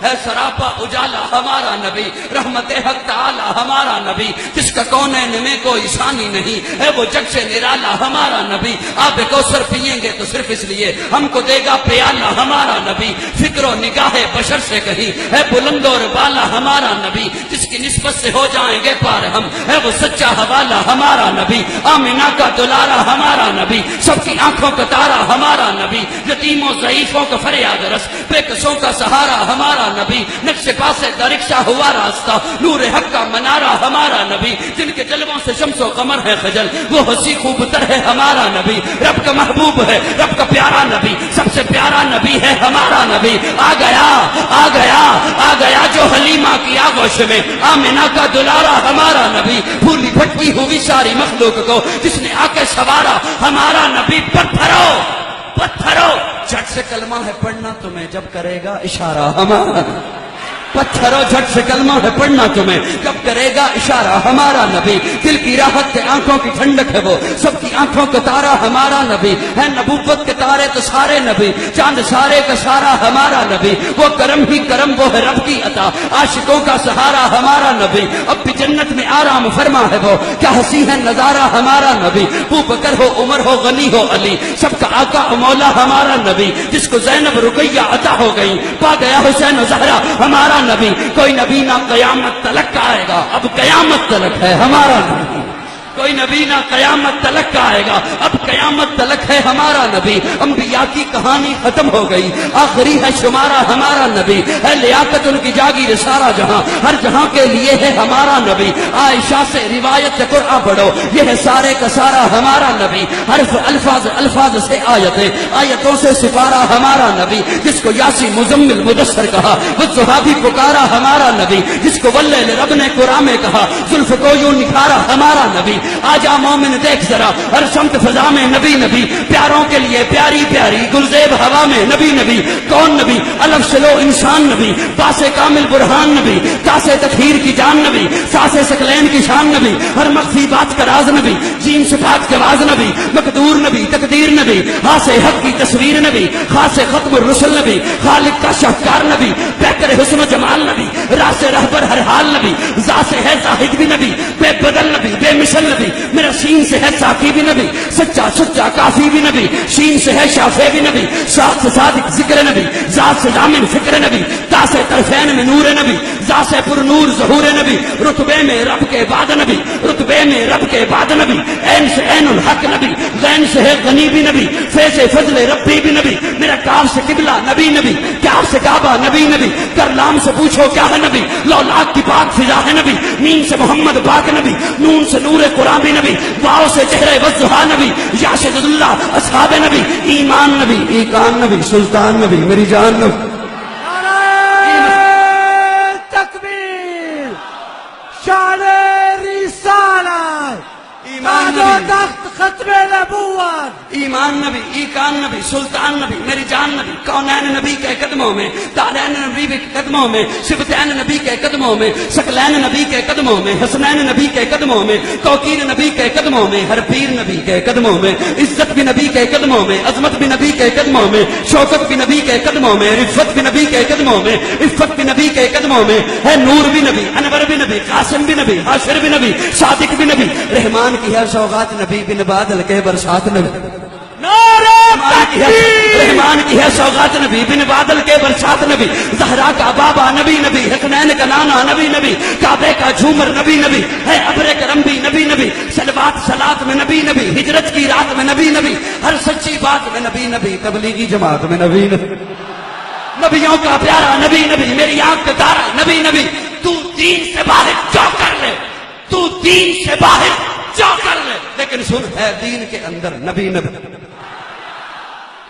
ہے سراپا اجالا ہمارا نبی، رحمت حق تعالی ہمارا نبی، جس کا کونین میں کوئی ثانی نہیں، ہے وہ جگ سے نرالا ہمارا نبی، آب کوثر پیئیں گے تو صرف اس لیے ہم کو دے گا پیالہ ہمارا نبی، فکر و نگاہ بشر سے کہیں ہے بلند اور بالا ہمارا نبی، جس کی نسبت سے ہو جائیں گے پار ہم، ہے وہ سچا حوالہ ہمارا نبی، آمنہ کا دلارا ہمارا نبی، سب کی آنکھوں کا تارا ہمارا نبی، یتیموں ضعیفوں کا فریاد رس، بے کسوں کا سہارا ہمارا نبی، نقش پاس درکشہ ہوا راستہ، نور حق کا منارہ ہمارا نبی، جن کے جلووں سے شمس و قمر ہے خجل، وہ حسی خوب تر ہے ہمارا نبی، رب کا محبوب ہے، رب کا پیارا نبی، سب سے پیارا نبی ہے ہمارا نبی، آ گیا آ گیا آ گیا جو حلیمہ کی آغوش میں، آمنہ کا دلارا ہمارا نبی، پھولی پھٹکی ہوئی ساری مخلوق کو جس نے آ کے سوارا ہمارا نبی، پتھرو پتھرو جھٹ سے کلمہ ہے پڑھنا تمہیں جب کرے گا اشارہ ہمارا، پتھروں جھٹ سے کلمہ ہے پڑھنا تمہیں کب کرے گا اشارہ ہمارا نبی، دل کی راحت کے آنکھوں کی ٹھنڈک ہے وہ، سب کی آنکھوں کا تارا ہمارا نبی، ہے نبوت کے تارے تو سارے نبی، چاند سارے کا سارا ہمارا نبی، وہ کرم ہی کرم وہ ہے رب کی عطا، عاشقوں کا سہارا ہمارا نبی، اب بھی جنت میں آرام فرما ہے وہ، کیا ہنسی ہے نظارہ ہمارا نبی، ابو بکر ہو عمر ہو غنی ہو علی، سب کا آقا مولا ہمارا نبی، جس کو زینب رقیہ عطا ہو گئی، پا گیا حسین و زہرا ہمارا نبی، کوئی نبی نہ قیامت تلک کا آئے گا، اب قیامت تلک ہے ہمارا نبی، کوئی نبی نہ قیامت تلک کا آئے گا، اب قیامت تلک ہے ہمارا نبی، انبیاء کی کہانی ختم ہو گئی، آخری ہے شمارہ ہمارا نبی، ہے لیاقت ان کی جاگیر سارا جہاں، ہر جہاں کے لیے ہے ہمارا نبی، عائشہ سے روایت قرآن پڑھو، یہ ہے سارے کا سارا ہمارا نبی، حرف الفاظ الفاظ سے آیتیں، آیتوں سے سپارہ ہمارا نبی، جس کو یاسی مزمل مدثر کہا، والضحیٰ بھی پکارا ہمارا نبی، جس کو واللیل رب نے قرآن میں کہا، زلف کو یوں نکھارا ہمارا نبی، آجا مومن دیکھ ذرا ہر سمت فضا میں نبی نبی، پیاروں کے لیے پیاری پیاری گلزیب ہوا میں نبی نبی، کون نبی الف سے لو انسان نبی، باس کامل برہان نبی، تاسے تطہیر کی جان نبی، ساسے سکلین کی شان نبی، ہر مخفی بات کا راز نبی، جیم صفات کے باز نبی، مقدور نبی تقدیر نبی، ہاس حق کی تصویر نبی، خاص ختم الرسل نبی، خالق کا شاہکار نبی، بہتر حسن و جمال نبی، راس رہبر ہر حال نبی، ذات ہے زاہد بھی نبی، بے بدل نبی، بے مثل نبی، میرا شین سے ہے ساقی بھی نبی، سچا سچا کافی بھی نبی، شین سے ہے شافع بھی نبی، ساتھ سے صادق ذکر نبی، ذات سے ضامن فکر نبی، تا سے طرفین میں نور نبی، ذات سے پر نور ظہور نبی، رتبے میں رب کے بعد نبی، رتبے میں رب کے بعد نبی، عین سے عین الحق نبی، غین سے ہے غنی بھی نبی، فیض فضل ربی بھی نبی، میرا کاف سے قبلہ نبی نبی، کاف سے کعبہ نبی نبی، کرلام سے پوچھو کیا ہے نبی، لولاک کی پاک فضا ہے نبی، مین سے محمد پاک نبی، نون سے نور قرآن بھی نبی، واؤ سے چہرے والضحیٰ نبی، یا شد اللہ اصحاب نبی، ایمان نبی، ایقان نبی، سلطان نبی، میری جان نبی، تکبیر، شان رسالت، ایمان و نبی، تخت ختم نبوت، ایمان نبی، ایقان نبی، سلطان نبی، میری جان نبی، کونین نبی کے قدموں میں، دارین نبی کے قدموں میں، شبتین نبی کے قدموں میں، شکلین نبی کے قدموں میں، حسنین نبی کے قدموں میں، توقیر نبی کے قدموں میں، ہر پیر نبی کے قدموں میں، عزت بھی نبی کے قدموں میں، عظمت بھی نبی کے قدموں میں، شوکت بھی نبی کے قدموں میں، رفت بھی نبی کے قدموں میں، عفت بھی نبی کے قدموں میں، ہے نور بھی نبی، انور بھی نبی، قاسم بھی نبی، حاشر بھی نبی، صادق بھی نبی، رحمان کی ہے سوغات نبی، بن بادل کے برسات نبی، رحمان کی ہے سوغات نبی، بن بادل کے برسات نبی، زہرا کا بابا نبی نبی، حسنین کا نانا نبی نبی، کعبے کا جھومر نبی نبی، ہے ابر کرم بھی نبی نبی، صلوات صلات میں نبی نبی، ہجرت کی رات میں نبی نبی، ہر سچی بات میں نبی نبی، تبلیغی جماعت میں نبی نبی، نبیوں کا پیارا نبی نبی، میری آنکھ کا تارا نبی نبی، تو دین سے باہر جو کر لے، تو دین سے باہر جو کر لے، لیکن سن ہے دین کے اندر نبی نبی،